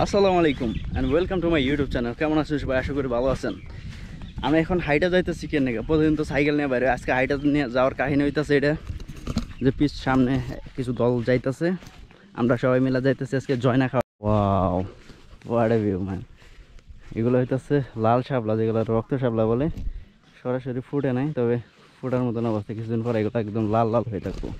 আসসালামু আলাইকুম and welcome to my YouTube channel. কেমন আছেন সবাই? আশা করি ভালো আছেন। আমি এখন হাইটা যাইতেছি কেন নাকি, প্রতিদিন তো সাইকেল নিয়ে বাইরে, আজকে হাইটা নিয়ে যাওয়ার কাহিনী হইতেছে এটা যে পিছ সামনে কিছু দল যাইতেছে, আমরা সবাই মিলে যাইতেছি আজকে জয়না খাওয়া। Wow, what a view man. এগুলো হইতেছে লাল শাপলা, যেগুলো রক্ত শাপলা বলে। সরাসরি ফুটে নাই, তবে ফুটার মতন অবস্থা, কিছুদিন পরে এগুলো একদম লাল লাল হয়ে থাকবো।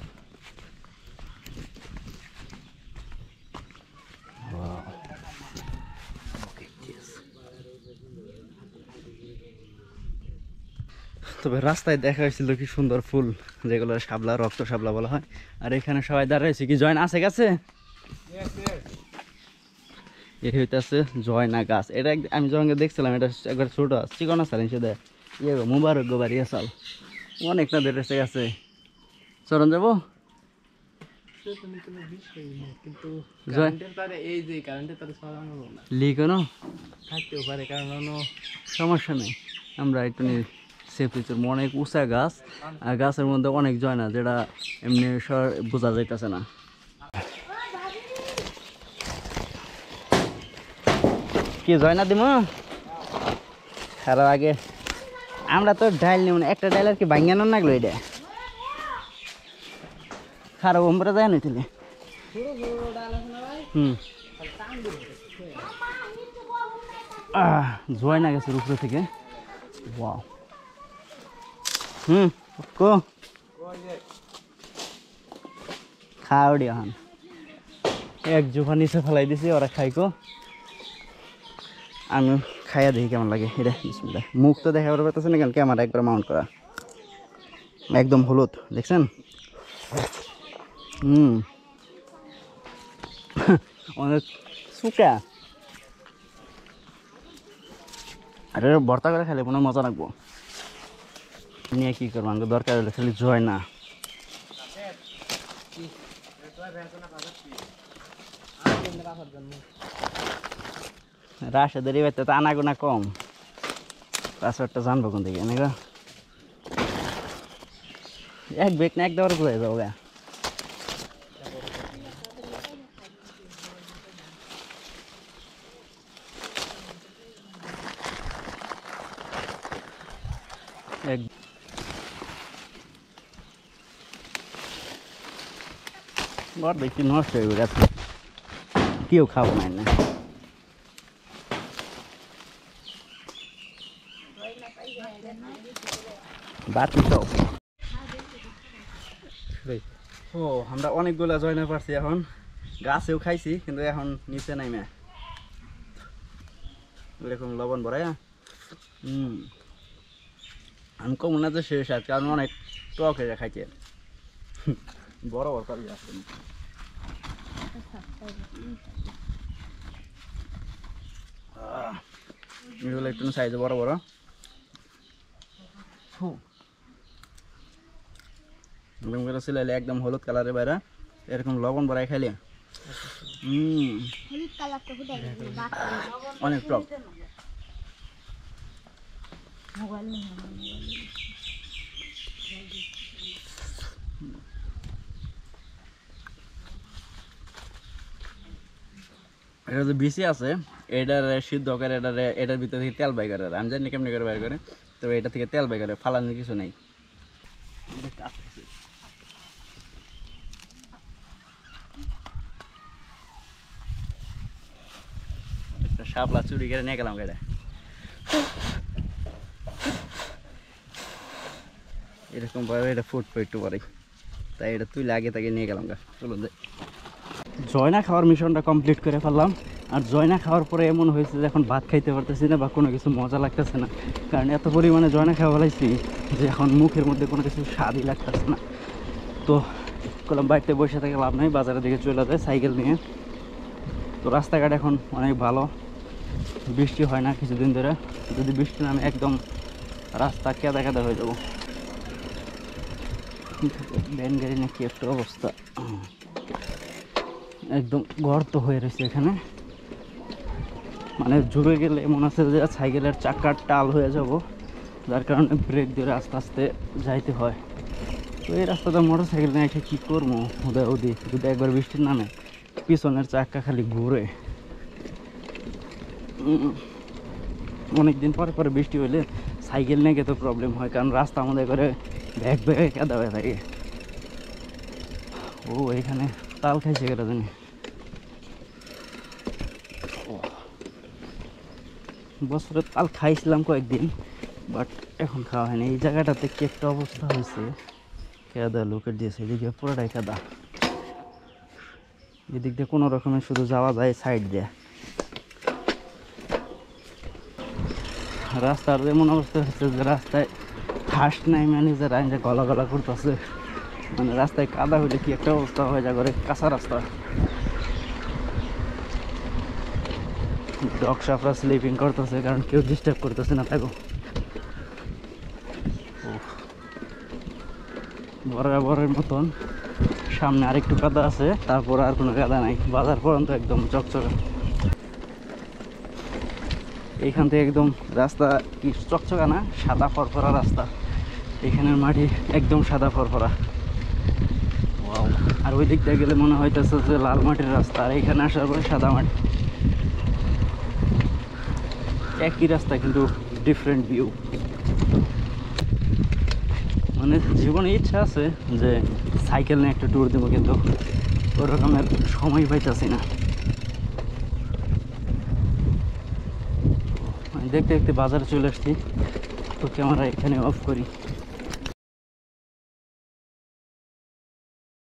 তবে রাস্তায় দেখা হয়েছিল কি সুন্দর ফুল, যেগুলো শাপলা, রক্ত শাপলা বলা হয়। আর এখানে সবাই দাঁড়াইছে কি জয়না আছে গাছে। এটা হইতেছে জয়না গাছ। এটা আমি যখন দেখছিলাম এটা একবার ছোট চিকন আসাল সেটা ইয়ে মুবারক গো বাড়ি আসাল, অনেকটা বেড়েছে গাছে। চরণ যাবো থাকতেও পারে, কারণ সমস্যা নেই, আমরা একটু সেফটি। অনেক উঁচা গাছ, আর গাছের মধ্যে অনেক জয়না, যেটা এমনি বোঝা যাইতেছে না। কি জয়না দিব খারাপ আগে আমরা তো ডাইল নেব না, একটা ডাইল আর কি ভাঙ্গানোর লাগলো এটা খারাপ ওমরা যায় না তাহলে। জয়না গাছের উপরে থেকে ওয়াও। কো খাওয়াড়ি এখন এক জোফা নিচে ফেলাই দিছি, ওরা খাইকো। আমি খাইয়া দেখি কেমন লাগে এটা। বিসমিল্লাহ। মুখ তো দেখা পারতেছে না, কেন ক্যামেরা একবার মাউন্ট করা, একদম হলুদ দেখছেন। অনেক শুকা, আর ভর্তা করে খেলে কোনো মজা রাখবো নিয়ে কি করবো, আমাকে দরকার হলে খালি জয়না। রাশেদের এই বাড়িতে তো আনাগোনা কম, পাসওয়ার্ডটা জানবো কোন থেকে নাকি। এক বেগ না এক দেওয়ার ঘুরে যাবো গা। ঘর দেখছি নষ্ট হয়ে গেছে, কেউ খাবো না। বাতি তো ও আমরা অনেকগুলা জয়না পারছি, এখন গাছেও খাইছি, কিন্তু এখন নিচে নাইমে এরকম লবণ ভরাই। আমি কম না যে শেষ আছে, কারণ অনেক টক হয়ে খাইছে, বড় বড় পারি আসছে। এগুলো একটু সাইজে বড় বড়। সিলাইলে একদম হলুদ কালারের বাইরে, এরকম লবণ ভরাই খাইলে অনেক টক। এটা যে বিসি আছে, এটার সিদ্ধ করে, এটার ভিতর থেকে তেল বাই করে, আমি জানি কেমনি করে বাইর করে, তো এটা থেকে তেল বাই করে, ফালানোর কিছু নেই। একটা শাপলা চুরি করে নিয়ে গেলাম গাড়ি, এরকম ভাবে এটা ফুটবো একটু পরে, তাই এটা তুই আগে তাকে নিয়ে গেলাম গা। চলুন জয়না খাওয়ার মিশনটা কমপ্লিট করে ফেললাম। আর জয়না খাওয়ার পরে এমন হয়েছে যে এখন ভাত খাইতে পারতেছি না বা কোনো কিছু মজা লাগতেছে না, কারণ এত পরিমাণে জয়না খাওয়া ফেলাইছি যে এখন মুখের মধ্যে কোনো কিছু স্বাদই লাগতেছে না। তো কলম বাড়িতে বসে থেকে লাভ নাই, বাজারের দিকে চলে যায় সাইকেল নিয়ে। তো রাস্তাঘাট এখন অনেক ভালো, বৃষ্টি হয় না কিছুদিন ধরে। যদি বৃষ্টি নামে একদম রাস্তা কেদা কেদা হয়ে যাবো। ভ্যান গাড়ি নাকি একটা অবস্থা, একদম গর্ত হয়ে রয়েছে এখানে, মানে জুড়ে গেলে মনে হচ্ছে যে সাইকেলের চাকার টাল হয়ে যাব, যার কারণে ব্রেক দিয়ে আস্তে আস্তে যাইতে হয়। তো এই রাস্তাটা মোটর সাইকেল নিয়ে এসে কী করবো ওদের ওদি, যদি একবার বৃষ্টির নামে পিছনের চাকা খালি ঘুরে, অনেক দিন পরে পরে বৃষ্টি হলে সাইকেল নিয়ে গেতে প্রবলেম হয়, কারণ রাস্তা আমাদের করে ব্যাগ ব্যাগে কাদা হয়ে থাকে। ও এখানে তাল খাইছে কেটা জানি। বছরে তাল খাইছিলাম কয়েকদিন, বাট এখন খাওয়া হয়নি। এই জায়গাটাতে কি একটা অবস্থা হয়েছে, কাদা লোকের দিয়েছে, এদিকে পুরোটাই কাদা। এদিক দিয়ে কোনো রকমে শুধু যাওয়া যায় সাইড দিয়ে। রাস্তার এমন অবস্থা হচ্ছে যে রাস্তায় ঘাস নাই, ম্যানেজার আইন গলা গলা করতেছে। মানে রাস্তায় কাদা হইলে কি একটা অবস্থা হয়ে যায়, করে কাঁচা রাস্তা। ডগ সাফরা স্লিপিং করতেছে, কারণ কেউ ডিস্টার্ব করতেছে না তাকে। বরাবরের মতন সামনে আরেকটু কাদা আছে, তারপর আর কোনো কাদা নাই। বাজার পর্যন্ত একদম চকচকা। এইখান থেকে একদম রাস্তা কি চকচকা না, সাদা ফরফরা রাস্তা। এখানের মাটি একদম সাদা ফরফরা। ওয়াও। আর ওই দিক দিয়ে গেলে মনে হইতেছে যে লাল মাটির রাস্তা, আর এখানে আসার পরে সাদা মাটি। একই রাস্তা কিন্তু ডিফারেন্ট ভিউ। মানে জীবনে ইচ্ছা আছে যে সাইকেল নিয়ে একটা ট্যুর দেবো, কিন্তু ওই রকমের সময় পাইতেছি না। দেখতে দেখতে বাজারে চলে আসছি, তো ক্যামেরা এখানে অফ করি।